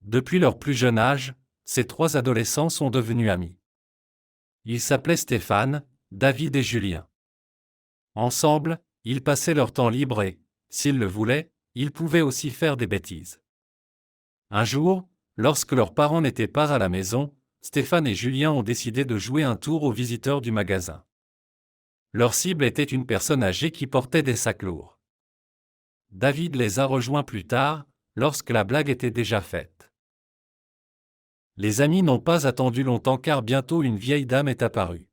Depuis leur plus jeune âge, ces trois adolescents sont devenus amis. Ils s'appelaient Stéphane, David et Julien. Ensemble, ils passaient leur temps libre et, s'ils le voulaient, ils pouvaient aussi faire des bêtises. Un jour, lorsque leurs parents n'étaient pas à la maison, Stéphane et Julien ont décidé de jouer un tour aux visiteurs du magasin. Leur cible était une personne âgée qui portait des sacs lourds. David les a rejoints plus tard, lorsque la blague était déjà faite. Les amis n'ont pas attendu longtemps car bientôt une vieille dame est apparue.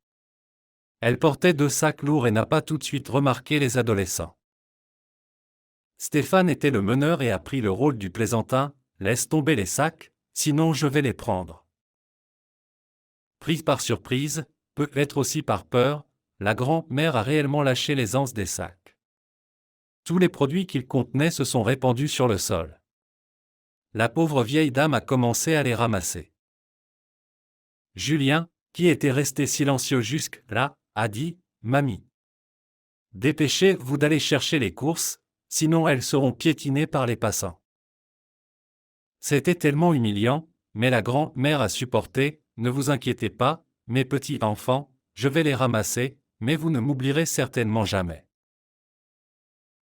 Elle portait deux sacs lourds et n'a pas tout de suite remarqué les adolescents. Stéphane était le meneur et a pris le rôle du plaisantin, « Laisse tomber les sacs, sinon je vais les prendre. » Prise par surprise, peut-être aussi par peur, la grand-mère a réellement lâché les anses des sacs. Tous les produits qu'ils contenaient se sont répandus sur le sol. La pauvre vieille dame a commencé à les ramasser. Julien, qui était resté silencieux jusque-là, a dit « Mamie, dépêchez-vous d'aller chercher les courses, sinon elles seront piétinées par les passants. » C'était tellement humiliant, mais la grand-mère a supporté, « Ne vous inquiétez pas, mes petits enfants, je vais les ramasser, mais vous ne m'oublierez certainement jamais. »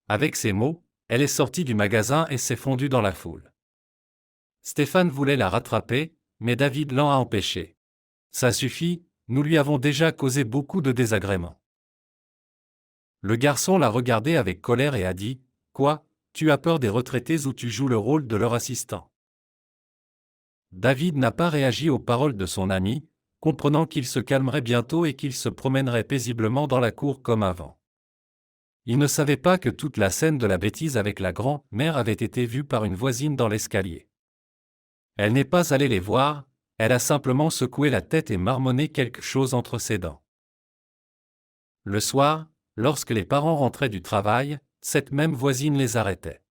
Avec ces mots, elle est sortie du magasin et s'est fondue dans la foule. Stéphane voulait la rattraper, mais David l'en a empêché. « Ça suffit, nous lui avons déjà causé beaucoup de désagréments. » Le garçon l'a regardé avec colère et a dit « Quoi, tu as peur des retraités ou tu joues le rôle de leur assistant ?» David n'a pas réagi aux paroles de son ami, comprenant qu'il se calmerait bientôt et qu'il se promènerait paisiblement dans la cour comme avant. Il ne savait pas que toute la scène de la bêtise avec la grand-mère avait été vue par une voisine dans l'escalier. Elle n'est pas allée les voir, elle a simplement secoué la tête et marmonné quelque chose entre ses dents. Le soir, lorsque les parents rentraient du travail, cette même voisine les arrêtait.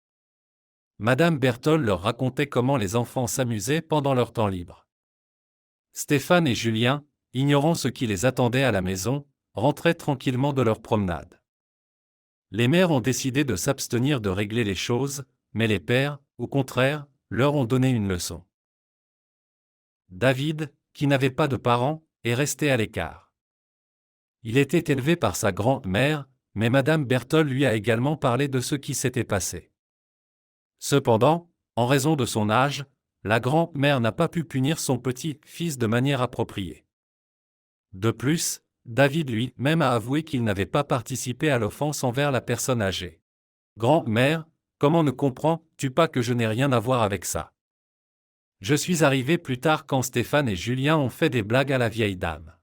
Madame Berthold leur racontait comment les enfants s'amusaient pendant leur temps libre. Stéphane et Julien, ignorant ce qui les attendait à la maison, rentraient tranquillement de leur promenade. Les mères ont décidé de s'abstenir de régler les choses, mais les pères, au contraire, leur ont donné une leçon. David, qui n'avait pas de parents, est resté à l'écart. Il était élevé par sa grand-mère, mais Madame Berthold lui a également parlé de ce qui s'était passé. Cependant, en raison de son âge, la grand-mère n'a pas pu punir son petit-fils de manière appropriée. De plus, David lui-même a avoué qu'il n'avait pas participé à l'offense envers la personne âgée. « Grand-mère, comment ne comprends-tu pas que je n'ai rien à voir avec ça? Je suis arrivé plus tard quand Stéphane et Julien ont fait des blagues à la vieille dame. »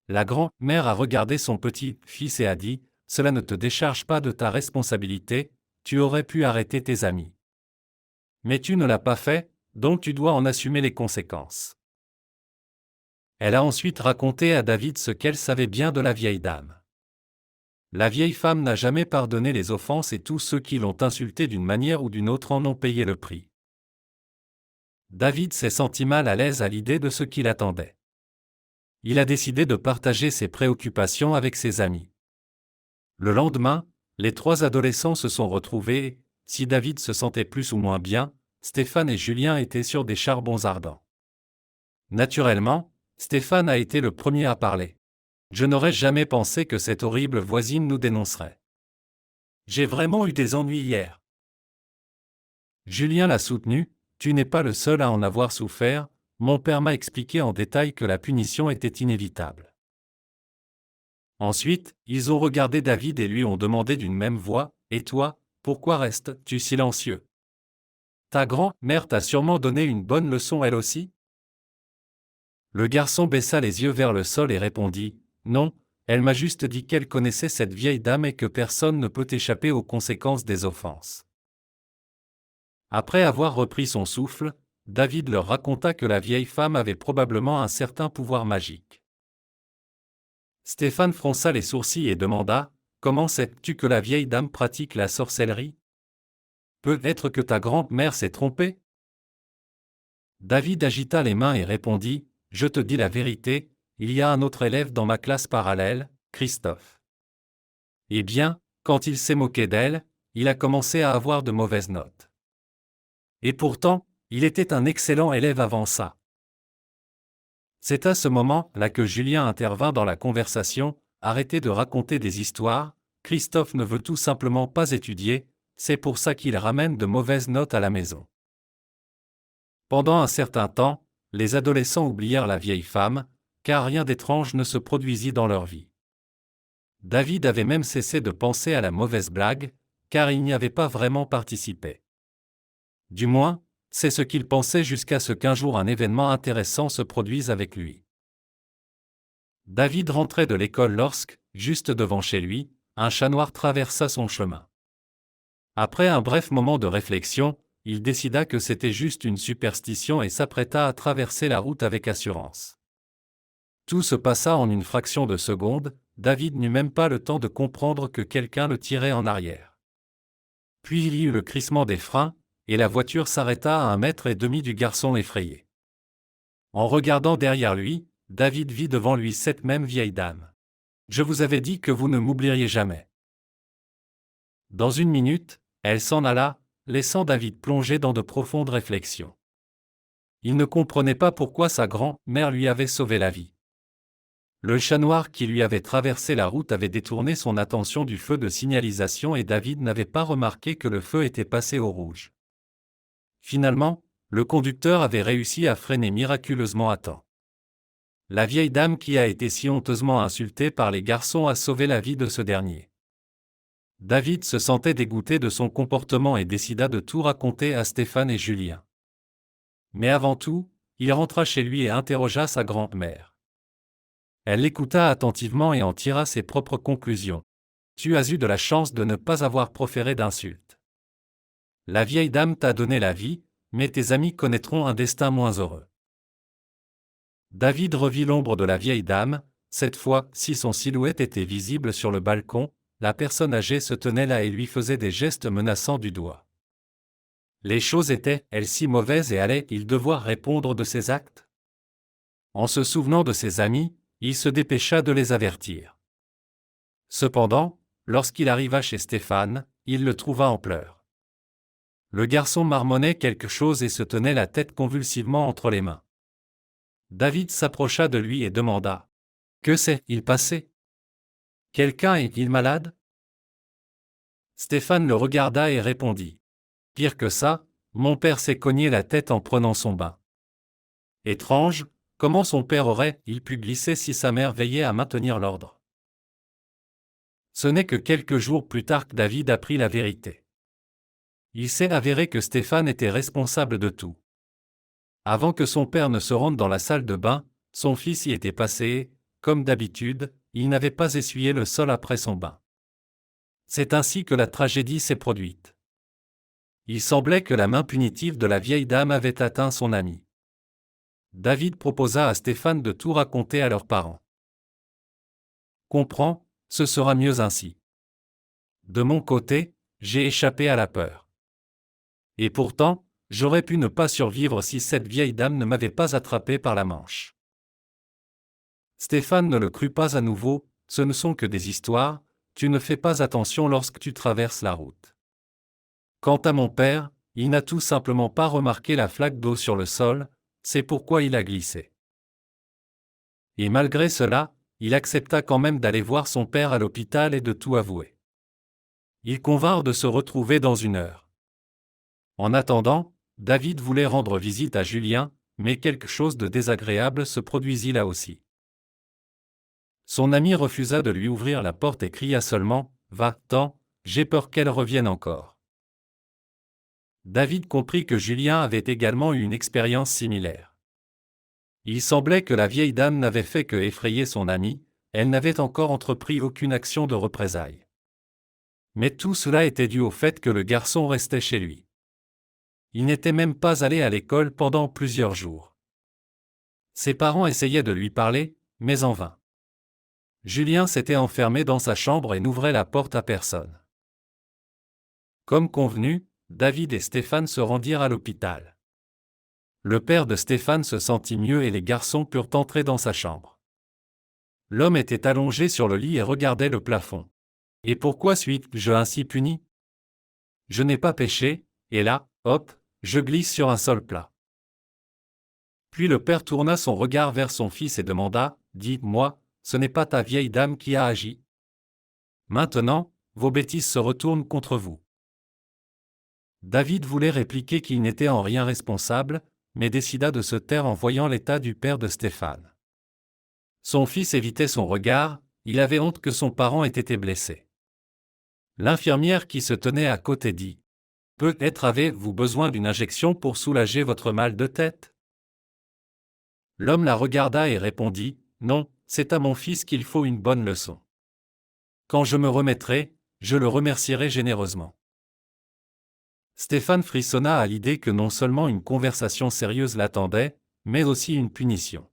La grand-mère a regardé son petit-fils et a dit « Cela ne te décharge pas de ta responsabilité, tu aurais pu arrêter tes amis. Mais tu ne l'as pas fait, donc tu dois en assumer les conséquences. » Elle a ensuite raconté à David ce qu'elle savait bien de la vieille dame. La vieille femme n'a jamais pardonné les offenses et tous ceux qui l'ont insultée d'une manière ou d'une autre en ont payé le prix. David s'est senti mal à l'aise à l'idée de ce qui l'attendait. Il a décidé de partager ses préoccupations avec ses amis. Le lendemain, les trois adolescents se sont retrouvés et, si David se sentait plus ou moins bien, Stéphane et Julien étaient sur des charbons ardents. Naturellement, Stéphane a été le premier à parler. « Je n'aurais jamais pensé que cette horrible voisine nous dénoncerait. J'ai vraiment eu des ennuis hier. » Julien l'a soutenu, « Tu n'es pas le seul à en avoir souffert, mon père m'a expliqué en détail que la punition était inévitable. » Ensuite, ils ont regardé David et lui ont demandé d'une même voix, « Et toi, pourquoi restes-tu silencieux? Ta grand-mère t'a sûrement donné une bonne leçon elle aussi ?» Le garçon baissa les yeux vers le sol et répondit, « Non, elle m'a juste dit qu'elle connaissait cette vieille dame et que personne ne peut échapper aux conséquences des offenses. » Après avoir repris son souffle, David leur raconta que la vieille femme avait probablement un certain pouvoir magique. Stéphane fronça les sourcils et demanda, « Comment sais-tu que la vieille dame pratique la sorcellerie? Peut-être que ta grand-mère s'est trompée? » David agita les mains et répondit, « Je te dis la vérité, il y a un autre élève dans ma classe parallèle, Christophe. Eh bien, quand il s'est moqué d'elle, il a commencé à avoir de mauvaises notes. Et pourtant, Il était un excellent élève avant ça. C'est à ce moment-là que Julien intervint dans la conversation. Arrêtez de raconter des histoires, Christophe ne veut tout simplement pas étudier, c'est pour ça qu'il ramène de mauvaises notes à la maison. Pendant un certain temps, les adolescents oublièrent la vieille femme, car rien d'étrange ne se produisit dans leur vie. David avait même cessé de penser à la mauvaise blague, car il n'y avait pas vraiment participé. Du moins, c'est ce qu'il pensait jusqu'à ce qu'un jour un événement intéressant se produise avec lui. David rentrait de l'école lorsque, juste devant chez lui, un chat noir traversa son chemin. Après un bref moment de réflexion, il décida que c'était juste une superstition et s'apprêta à traverser la route avec assurance. Tout se passa en une fraction de seconde, David n'eut même pas le temps de comprendre que quelqu'un le tirait en arrière. Puis il y eut le crissement des freins, et la voiture s'arrêta à 1,5 mètre du garçon effrayé. En regardant derrière lui, David vit devant lui cette même vieille dame. « Je vous avais dit que vous ne m'oublieriez jamais. » Dans une minute, elle s'en alla, laissant David plongé dans de profondes réflexions. Il ne comprenait pas pourquoi sa grand-mère lui avait sauvé la vie. Le chat noir qui lui avait traversé la route avait détourné son attention du feu de signalisation et David n'avait pas remarqué que le feu était passé au rouge. Finalement, le conducteur avait réussi à freiner miraculeusement à temps. La vieille dame qui a été si honteusement insultée par les garçons a sauvé la vie de ce dernier. David se sentait dégoûté de son comportement et décida de tout raconter à Stéphane et Julien. Mais avant tout, il rentra chez lui et interrogea sa grand-mère. Elle l'écouta attentivement et en tira ses propres conclusions. « Tu as eu de la chance de ne pas avoir proféré d'insultes. La vieille dame t'a donné la vie, mais tes amis connaîtront un destin moins heureux. » David revit l'ombre de la vieille dame. Cette fois, si son silhouette était visible sur le balcon, la personne âgée se tenait là et lui faisait des gestes menaçants du doigt. Les choses étaient-elles si mauvaises et allait-il devoir répondre de ses actes? En se souvenant de ses amis, il se dépêcha de les avertir. Cependant, lorsqu'il arriva chez Stéphane, il le trouva en pleurs. Le garçon marmonnait quelque chose et se tenait la tête convulsivement entre les mains. David s'approcha de lui et demanda : « Que s'est-il passé ? Quelqu'un est-il malade ? » Stéphane le regarda et répondit : « Pire que ça, mon père s'est cogné la tête en prenant son bain. » Étrange, comment son père aurait-il pu glisser si sa mère veillait à maintenir l'ordre ? Ce n'est que quelques jours plus tard que David apprit la vérité. Il s'est avéré que Stéphane était responsable de tout. Avant que son père ne se rende dans la salle de bain, son fils y était passé et, comme d'habitude, il n'avait pas essuyé le sol après son bain. C'est ainsi que la tragédie s'est produite. Il semblait que la main punitive de la vieille dame avait atteint son ami. David proposa à Stéphane de tout raconter à leurs parents. « Comprends, ce sera mieux ainsi. De mon côté, j'ai échappé à la peur. Et pourtant, j'aurais pu ne pas survivre si cette vieille dame ne m'avait pas attrapé par la manche. » Stéphane ne le crut pas à nouveau. « Ce ne sont que des histoires, tu ne fais pas attention lorsque tu traverses la route. » Quant à mon père, il n'a tout simplement pas remarqué la flaque d'eau sur le sol, c'est pourquoi il a glissé. Et malgré cela, il accepta quand même d'aller voir son père à l'hôpital et de tout avouer. Ils convinrent de se retrouver dans 1 heure. En attendant, David voulait rendre visite à Julien, mais quelque chose de désagréable se produisit là aussi. Son ami refusa de lui ouvrir la porte et cria seulement : « Va-t'en, j'ai peur qu'elle revienne encore. » David comprit que Julien avait également eu une expérience similaire. Il semblait que la vieille dame n'avait fait que effrayer son ami, elle n'avait encore entrepris aucune action de représailles. Mais tout cela était dû au fait que le garçon restait chez lui. Il n'était même pas allé à l'école pendant plusieurs jours. Ses parents essayaient de lui parler, mais en vain. Julien s'était enfermé dans sa chambre et n'ouvrait la porte à personne. Comme convenu, David et Stéphane se rendirent à l'hôpital. Le père de Stéphane se sentit mieux et les garçons purent entrer dans sa chambre. L'homme était allongé sur le lit et regardait le plafond. Et pourquoi suis-je ainsi puni ? Je n'ai pas péché, et là, hop, je glisse sur un sol plat. Puis le père tourna son regard vers son fils et demanda, « Dis-moi, ce n'est pas ta vieille dame qui a agi? Maintenant, vos bêtises se retournent contre vous. » David voulait répliquer qu'il n'était en rien responsable, mais décida de se taire en voyant l'état du père de Stéphane. Son fils évitait son regard, il avait honte que son parent ait été blessé. L'infirmière qui se tenait à côté dit, « Peut-être avez-vous besoin d'une injection pour soulager votre mal de tête ?» L'homme la regarda et répondit, « Non, c'est à mon fils qu'il faut une bonne leçon. Quand je me remettrai, je le remercierai généreusement. » Stéphane frissonna à l'idée que non seulement une conversation sérieuse l'attendait, mais aussi une punition.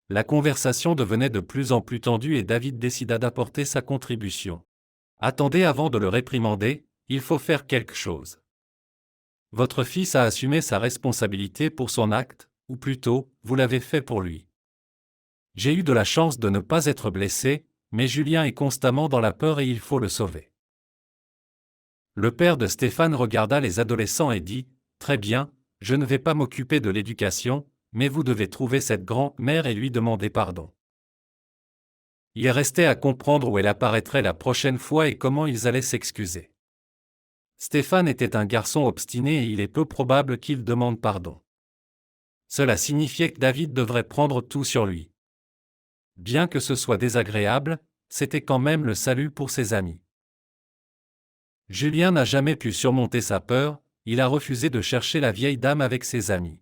La conversation devenait de plus en plus tendue et David décida d'apporter sa contribution. « Attendez avant de le réprimander, il faut faire quelque chose. Votre fils a assumé sa responsabilité pour son acte, ou plutôt, vous l'avez fait pour lui. J'ai eu de la chance de ne pas être blessé, mais Julien est constamment dans la peur et il faut le sauver. » Le père de Stéphane regarda les adolescents et dit, « Très bien, je ne vais pas m'occuper de l'éducation, mais vous devez trouver cette grand-mère et lui demander pardon. » Il restait à comprendre où elle apparaîtrait la prochaine fois et comment ils allaient s'excuser. Stéphane était un garçon obstiné et il est peu probable qu'il demande pardon. Cela signifiait que David devrait prendre tout sur lui. Bien que ce soit désagréable, c'était quand même le salut pour ses amis. Julien n'a jamais pu surmonter sa peur, il a refusé de chercher la vieille dame avec ses amis.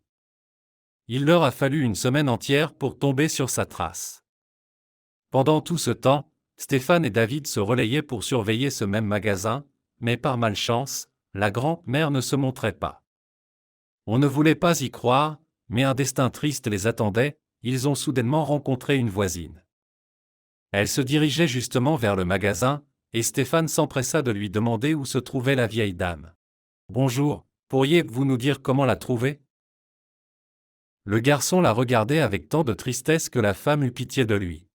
Il leur a fallu une semaine entière pour tomber sur sa trace. Pendant tout ce temps, Stéphane et David se relayaient pour surveiller ce même magasin, mais par malchance, la grand-mère ne se montrait pas. On ne voulait pas y croire, mais un destin triste les attendait, ils ont soudainement rencontré une voisine. Elle se dirigeait justement vers le magasin, et Stéphane s'empressa de lui demander où se trouvait la vieille dame. « Bonjour, pourriez-vous nous dire comment la trouver ?» Le garçon la regardait avec tant de tristesse que la femme eut pitié de lui.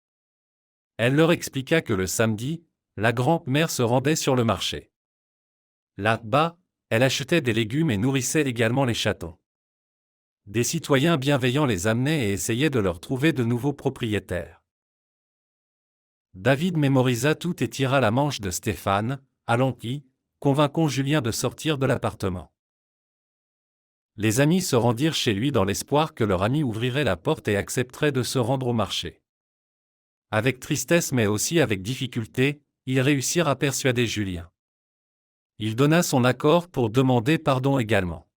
Elle leur expliqua que le samedi, la grand-mère se rendait sur le marché. Là-bas, elle achetait des légumes et nourrissait également les chatons. Des citoyens bienveillants les amenaient et essayaient de leur trouver de nouveaux propriétaires. David mémorisa tout et tira la manche de Stéphane, allons-y, convainquons Julien de sortir de l'appartement. Les amis se rendirent chez lui dans l'espoir que leur ami ouvrirait la porte et accepterait de se rendre au marché. Avec tristesse mais aussi avec difficulté, ils réussirent à persuader Julien. Il donna son accord pour demander pardon également.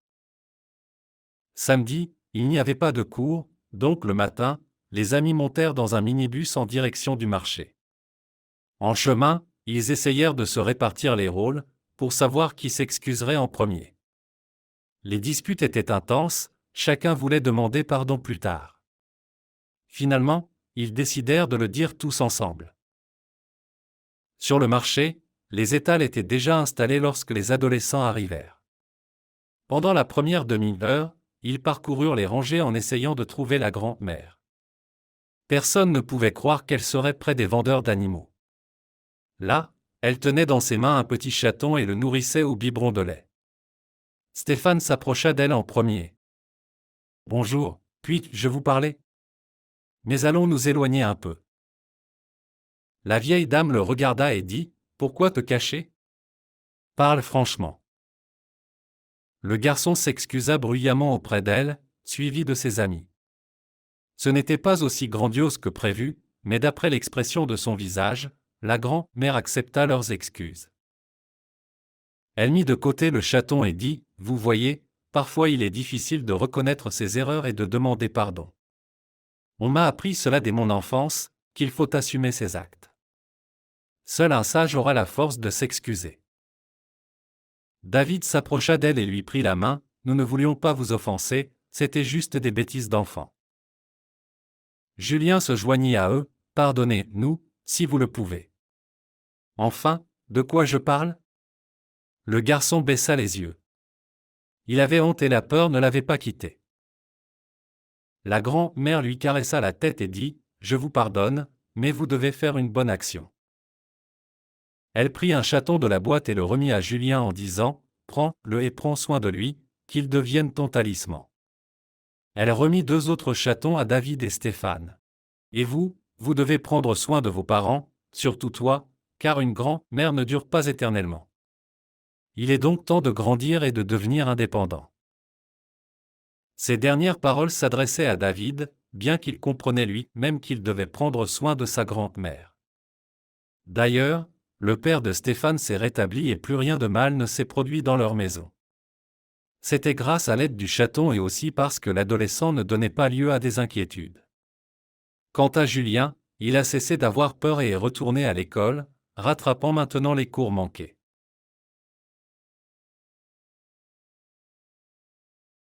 Samedi, il n'y avait pas de cours, donc le matin, les amis montèrent dans un minibus en direction du marché. En chemin, ils essayèrent de se répartir les rôles, pour savoir qui s'excuserait en premier. Les disputes étaient intenses, chacun voulait demander pardon plus tard. Finalement, ils décidèrent de le dire tous ensemble. Sur le marché, les étals étaient déjà installés lorsque les adolescents arrivèrent. Pendant la première demi-heure, ils parcoururent les rangées en essayant de trouver la grand-mère. Personne ne pouvait croire qu'elle serait près des vendeurs d'animaux. Là, elle tenait dans ses mains un petit chaton et le nourrissait au biberon de lait. Stéphane s'approcha d'elle en premier. « Bonjour, puis-je vous parler ? Mais allons nous éloigner un peu. » La vieille dame le regarda et dit, « Pourquoi te cacher ? Parle franchement. » Le garçon s'excusa bruyamment auprès d'elle, suivi de ses amis. Ce n'était pas aussi grandiose que prévu, mais d'après l'expression de son visage, la grand-mère accepta leurs excuses. Elle mit de côté le chaton et dit, « Vous voyez, parfois il est difficile de reconnaître ses erreurs et de demander pardon. On m'a appris cela dès mon enfance, qu'il faut assumer ses actes. Seul un sage aura la force de s'excuser. » David s'approcha d'elle et lui prit la main, « Nous ne voulions pas vous offenser, c'était juste des bêtises d'enfants. » Julien se joignit à eux, « Pardonnez-nous, si vous le pouvez. » Enfin, de quoi je parle ? Le garçon baissa les yeux. Il avait honte et la peur ne l'avait pas quitté. La grand-mère lui caressa la tête et dit, « Je vous pardonne, mais vous devez faire une bonne action. » Elle prit un chaton de la boîte et le remit à Julien en disant, « Prends-le et prends soin de lui, qu'ils deviennent ton talisman. Elle remit 2 autres chatons à David et Stéphane. Et vous, vous devez prendre soin de vos parents, surtout toi, car une grand-mère ne dure pas éternellement. Il est donc temps de grandir et de devenir indépendant. Ces dernières paroles s'adressaient à David, bien qu'il comprenait lui-même qu'il devait prendre soin de sa grand-mère. D'ailleurs, le père de Stéphane s'est rétabli et plus rien de mal ne s'est produit dans leur maison. C'était grâce à l'aide du chaton et aussi parce que l'adolescent ne donnait pas lieu à des inquiétudes. Quant à Julien, il a cessé d'avoir peur et est retourné à l'école, rattrapant maintenant les cours manqués.